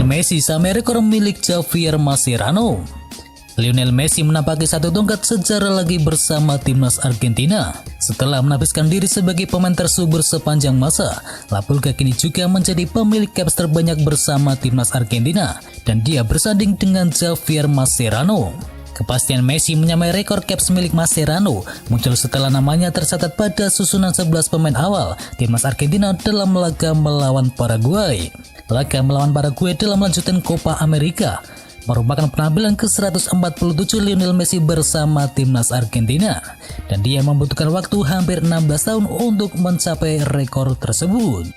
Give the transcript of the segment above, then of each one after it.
Lionel Messi sama rekor milik Javier Mascherano. Lionel Messi menapaki satu tongkat sejarah lagi bersama timnas Argentina. Setelah menafiskan diri sebagai pemain tersubur sepanjang masa, Lapulga kini juga menjadi pemilik caps terbanyak bersama timnas Argentina, dan dia bersanding dengan Javier Mascherano. Kepastian Messi menyamai rekor caps milik Mascherano muncul setelah namanya tercatat pada susunan 11 pemain awal timnas Argentina dalam laga melawan Paraguay. Laga melawan Paraguay dalam lanjutan Copa America merupakan penampilan ke-147 Lionel Messi bersama timnas Argentina, dan dia membutuhkan waktu hampir 16 tahun untuk mencapai rekor tersebut.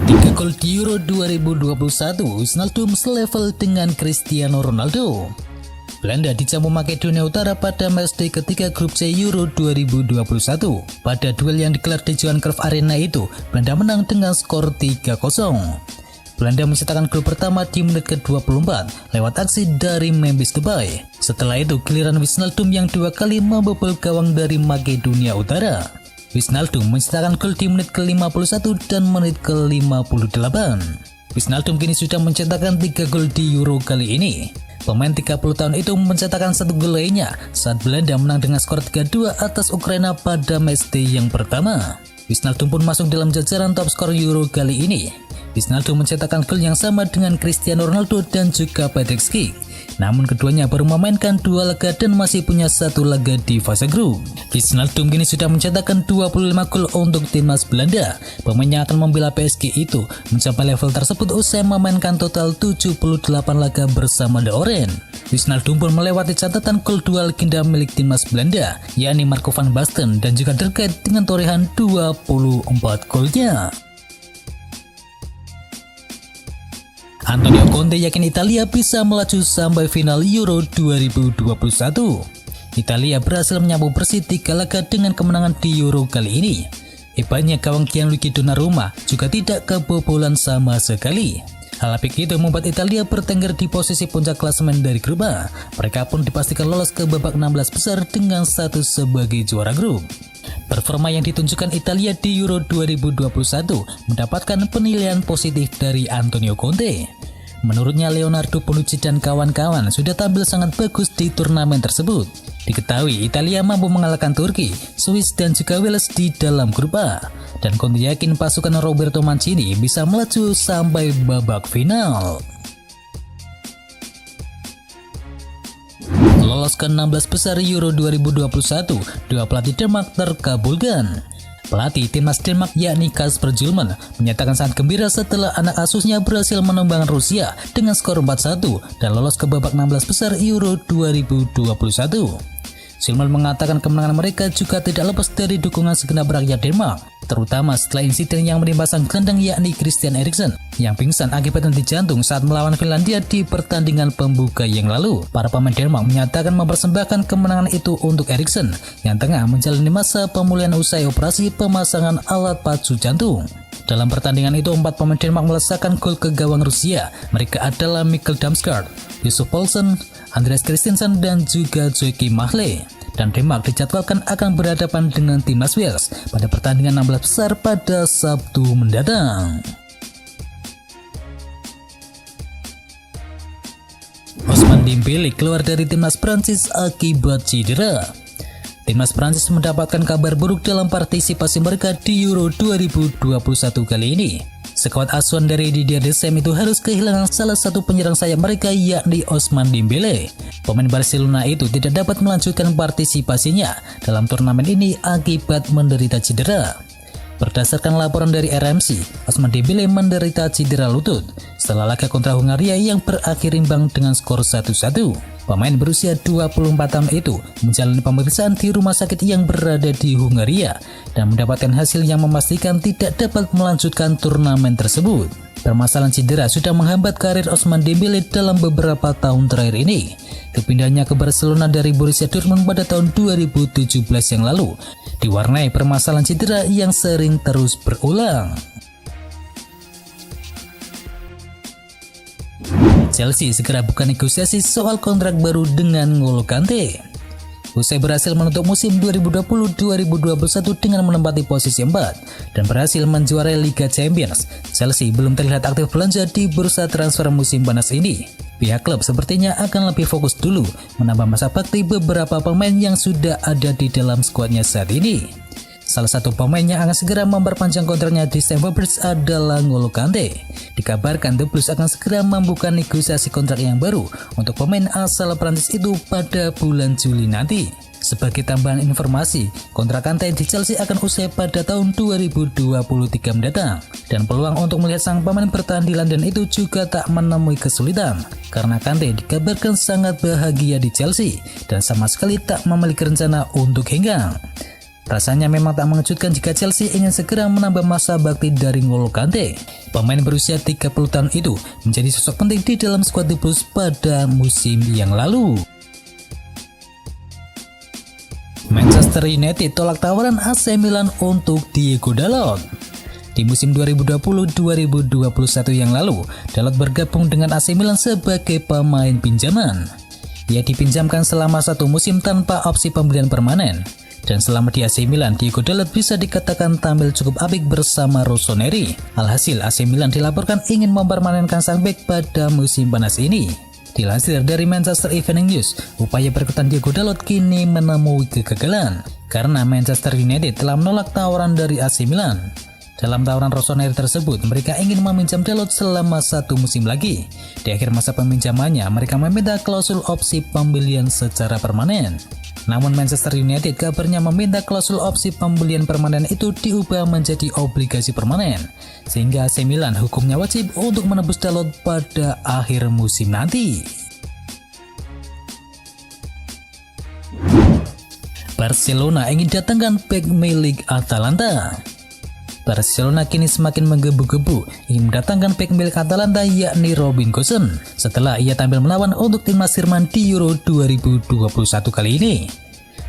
3 gol di Euro 2021, Wijnaldum selevel dengan Cristiano Ronaldo. Belanda dijamu Makedonia Utara pada matchday ketiga grup C Euro 2021. Pada duel yang digelar di Johan Cruyff Arena itu, Belanda menang dengan skor 3-0. Belanda mencetakkan gol pertama di menit ke-24 lewat aksi dari Memphis Depay. Setelah itu giliran Wijnaldum yang 2 kali membobol gawang dari Makedonia Utara. Wijnaldum mencetakkan gol di menit ke-51 dan menit ke-58. Wijnaldum kini sudah mencetakkan 3 gol di Euro kali ini. Pemain 30 tahun itu mencetakkan 1 gol lainnya saat Belanda menang dengan skor 3-2 atas Ukraina pada matchday yang pertama. Wijnaldum pun masuk dalam jajaran top skor Euro kali ini. Wijnaldum mencetakkan gol yang sama dengan Cristiano Ronaldo dan juga Patrick Schick. Namun keduanya baru memainkan 2 laga dan masih punya 1 laga di fase grup. Wijnaldum kini sudah mencetakkan 25 gol untuk timnas Belanda. Pemain yang akan membela PSG itu mencapai level tersebut usai memainkan total 78 laga bersama The Orange. Wijnaldum pun melewati catatan gol 2 legenda milik timnas Belanda, yakni Marco van Basten, dan juga terkait dengan torehan 24 golnya. Antonio Conte yakin Italia bisa melaju sampai final Euro 2021. Italia berhasil menyapu bersih 3 laga dengan kemenangan di Euro kali ini. Hebatnya gawang Gianluigi Donnarumma juga tidak kebobolan sama sekali. Hal apik itu membuat Italia bertengger di posisi puncak klasemen dari grup A. Mereka pun dipastikan lolos ke babak 16 besar dengan status sebagai juara grup. Performa yang ditunjukkan Italia di Euro 2021 mendapatkan penilaian positif dari Antonio Conte. Menurutnya Leonardo Bonucci dan kawan-kawan sudah tampil sangat bagus di turnamen tersebut. Diketahui Italia mampu mengalahkan Turki, Swiss dan juga Wales di dalam grup A. Dan Conte yakin pasukan Roberto Mancini bisa melaju sampai babak final. Lolos ke 16 besar Euro 2021, 2 pelatih Denmark terkabulkan. Pelatih timnas Denmark yakni Kasper Hjulmand menyatakan sangat gembira setelah anak asuhnya berhasil menembang Rusia dengan skor 4-1 dan lolos ke babak 16 besar Euro 2021. Hjulmand mengatakan kemenangan mereka juga tidak lepas dari dukungan segenap rakyat Denmark, terutama setelah insiden yang menimpa sang gelandang yakni Christian Eriksen yang pingsan akibat henti jantung saat melawan Finlandia di pertandingan pembuka yang lalu. Para pemain Denmark menyatakan mempersembahkan kemenangan itu untuk Eriksen yang tengah menjalani masa pemulihan usai operasi pemasangan alat pacu jantung. Dalam pertandingan itu, 4 pemain Denmark melesakkan gol ke gawang Rusia. Mereka adalah Mikkel Damsgaard, Yusuf Poulsen, Andreas Christensen, dan juga Joachim Mahle. Dan Denmark dijadwalkan akan berhadapan dengan timnas Wales pada pertandingan 16 besar pada Sabtu mendatang. Ousmane Dembélé keluar dari timnas Prancis akibat cedera. Timnas Prancis mendapatkan kabar buruk dalam partisipasi mereka di Euro 2021 kali ini. Skuad asuhan dari Didier Deschamps itu harus kehilangan salah satu penyerang sayap mereka yakni Ousmane Dembélé. Pemain Barcelona itu tidak dapat melanjutkan partisipasinya dalam turnamen ini akibat menderita cedera. Berdasarkan laporan dari RMC, Ousmane Dembélé menderita cedera lutut setelah laga kontra Hungaria yang berakhir imbang dengan skor 1-1. Pemain berusia 24 tahun itu menjalani pemeriksaan di rumah sakit yang berada di Hungaria dan mendapatkan hasil yang memastikan tidak dapat melanjutkan turnamen tersebut. Permasalahan cedera sudah menghambat karir Ousmane Dembélé dalam beberapa tahun terakhir ini. Kepindahannya ke Barcelona dari Borussia Dortmund pada tahun 2017 yang lalu diwarnai permasalahan cedera yang sering terus berulang. Chelsea segera buka negosiasi soal kontrak baru dengan N'Golo Kante. Usai berhasil menutup musim 2020-2021 dengan menempati posisi 4 dan berhasil menjuarai Liga Champions, Chelsea belum terlihat aktif belanja di bursa transfer musim panas ini. Pihak klub sepertinya akan lebih fokus dulu menambah masa bakti beberapa pemain yang sudah ada di dalam skuadnya saat ini. Salah satu pemain yang akan segera memperpanjang kontraknya di Stamford Bridge adalah N'Golo Kante. Dikabarkan The Blues akan segera membuka negosiasi kontrak yang baru untuk pemain asal Prancis itu pada bulan Juli nanti. Sebagai tambahan informasi, kontrak Kante di Chelsea akan usai pada tahun 2023 mendatang. Dan peluang untuk melihat sang pemain bertahan di London itu juga tak menemui kesulitan. Karena Kante dikabarkan sangat bahagia di Chelsea dan sama sekali tak memiliki rencana untuk hengkang. Rasanya memang tak mengejutkan jika Chelsea ingin segera menambah masa bakti dari N'Golo Kante. Pemain berusia 30 tahun itu menjadi sosok penting di dalam skuad The Blues pada musim yang lalu. Manchester United tolak tawaran AC Milan untuk Diego Dalot. Di musim 2020-2021 yang lalu, Dalot bergabung dengan AC Milan sebagai pemain pinjaman. Ia dipinjamkan selama 1 musim tanpa opsi pembelian permanen. Dan selama di AC Milan, Diego Dalot bisa dikatakan tampil cukup apik bersama Rossoneri. Alhasil, AC Milan dilaporkan ingin mempermanenkan sang bek pada musim panas ini. Dilansir dari Manchester Evening News, upaya perekrutan Diego Dalot kini menemui kegagalan karena Manchester United telah menolak tawaran dari AC Milan. Dalam tawaran Rossoneri tersebut, mereka ingin meminjam Dalot selama 1 musim lagi. Di akhir masa peminjamannya, mereka meminta klausul opsi pembelian secara permanen. Namun Manchester United kabarnya meminta klausul opsi pembelian permanen itu diubah menjadi obligasi permanen, sehingga AC Milan hukumnya wajib untuk menebus Dalot pada akhir musim nanti. Barcelona ingin datangkan bek milik Atalanta. Barcelona kini semakin menggebu-gebu ingin mendatangkan bek milik Atalanta yakni Robin Gosens setelah ia tampil melawan untuk timnas Jerman di Euro 2021 kali ini.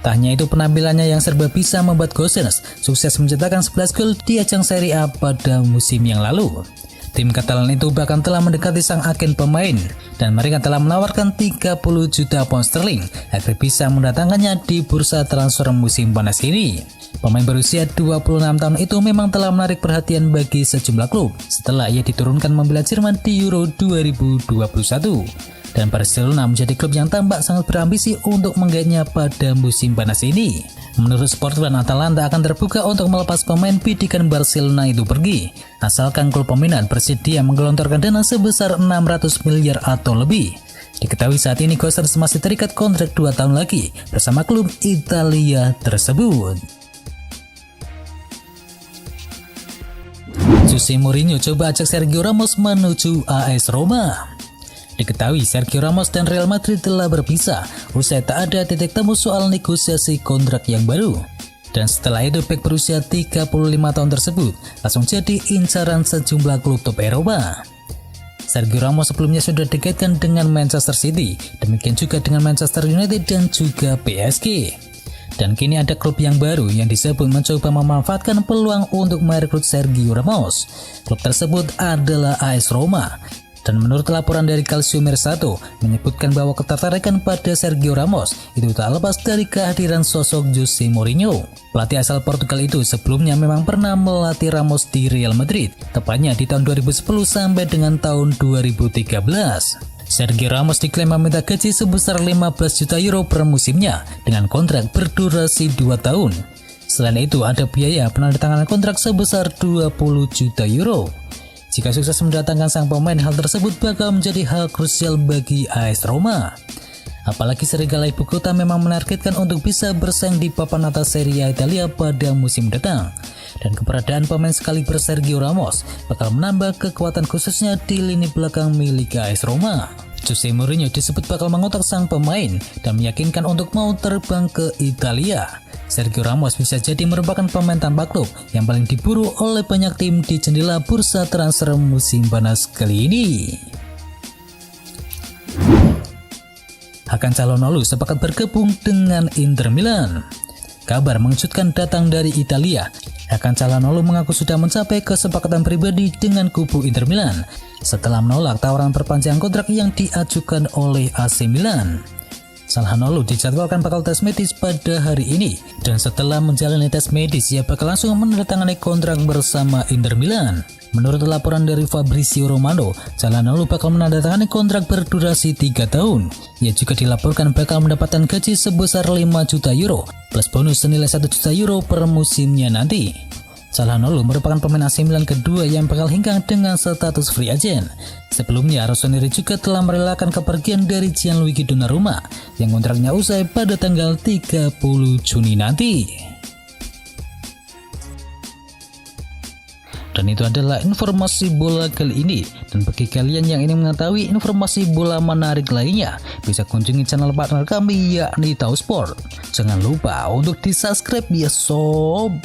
Tak hanya itu, penampilannya yang serba bisa membuat Gosens sukses mencetakkan 11 gol di ajang Serie A pada musim yang lalu. Tim Katalan itu bahkan telah mendekati sang agen pemain dan mereka telah menawarkan 30 juta pound sterling agar bisa mendatangkannya di bursa transfer musim panas ini. Pemain berusia 26 tahun itu memang telah menarik perhatian bagi sejumlah klub setelah ia diturunkan membela Jerman di Euro 2021. Dan Barcelona menjadi klub yang tampak sangat berambisi untuk menggaetnya pada musim panas ini. Menurut Sportland, Atalanta akan terbuka untuk melepas pemain bidikan Barcelona itu pergi, asalkan klub peminat bersedia menggelontorkan dana sebesar 600 miliar atau lebih. Diketahui saat ini Gosens masih terikat kontrak 2 tahun lagi bersama klub Italia tersebut. Jose Mourinho coba ajak Sergio Ramos menuju AS Roma. Diketahui Sergio Ramos dan Real Madrid telah berpisah usai tak ada titik temu soal negosiasi kontrak yang baru. Dan setelah itu bek berusia 35 tahun tersebut langsung jadi incaran sejumlah klub top Eropa. Sergio Ramos sebelumnya sudah dikaitkan dengan Manchester City, demikian juga dengan Manchester United dan juga PSG. Dan kini ada klub yang baru yang disebut mencoba memanfaatkan peluang untuk merekrut Sergio Ramos. Klub tersebut adalah AS Roma. Dan menurut laporan dari Calcio Mercato menyebutkan bahwa ketertarikan pada Sergio Ramos itu tak lepas dari kehadiran sosok Jose Mourinho. Pelatih asal Portugal itu sebelumnya memang pernah melatih Ramos di Real Madrid, tepatnya di tahun 2010 sampai dengan tahun 2013. Sergio Ramos diklaim meminta gaji sebesar 15 juta euro per musimnya dengan kontrak berdurasi 2 tahun. Selain itu ada biaya penandatanganan kontrak sebesar 20 juta euro. Jika sukses mendatangkan sang pemain, hal tersebut bakal menjadi hal krusial bagi AS Roma. Apalagi Serigala Ibu Kota memang menargetkan untuk bisa bersaing di papan atas Serie A Italia pada musim datang. Dan keberadaan pemain sekaliber Sergio Ramos bakal menambah kekuatan khususnya di lini belakang milik AS Roma. Jose Mourinho disebut bakal mengotak sang pemain dan meyakinkan untuk mau terbang ke Italia. Sergio Ramos bisa jadi merupakan pemain tanpa klub yang paling diburu oleh banyak tim di jendela bursa transfer musim panas kali ini. Hakan Calhanoglu sepakat bergabung dengan Inter Milan. Kabar mengejutkan datang dari Italia. Hakan Calhanoglu mengaku sudah mencapai kesepakatan pribadi dengan kubu Inter Milan. setelah menolak tawaran perpanjangan kontrak yang diajukan oleh AC Milan. Calhanoglu dijadwalkan bakal tes medis pada hari ini, dan setelah menjalani tes medis ia bakal langsung menandatangani kontrak bersama Inter Milan. Menurut laporan dari Fabrizio Romano, Calhanoglu bakal menandatangani kontrak berdurasi 3 tahun. Ia juga dilaporkan bakal mendapatkan gaji sebesar 5 juta euro plus bonus senilai 1 juta euro per musimnya nanti. Calhanoglu merupakan pemain AC Milan kedua yang bakal hengkang dengan status free agent. Sebelumnya, Rossoneri juga telah merelakan kepergian dari Gianluigi Donnarumma yang kontraknya usai pada tanggal 30 Juni nanti. Dan itu adalah informasi bola kali ini. Dan bagi kalian yang ingin mengetahui informasi bola menarik lainnya, bisa kunjungi channel partner kami yakni Tahu Sport. Jangan lupa untuk di-subscribe ya sob.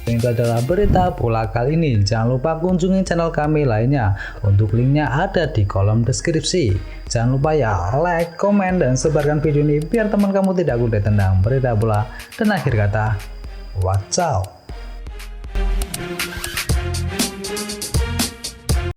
Itu adalah berita bola kali ini. Jangan lupa kunjungi channel kami lainnya. Untuk linknya ada di kolom deskripsi. Jangan lupa ya like, komen, dan sebarkan video ini biar teman kamu tidak kudet tentang berita bola. Dan akhir kata, wacau.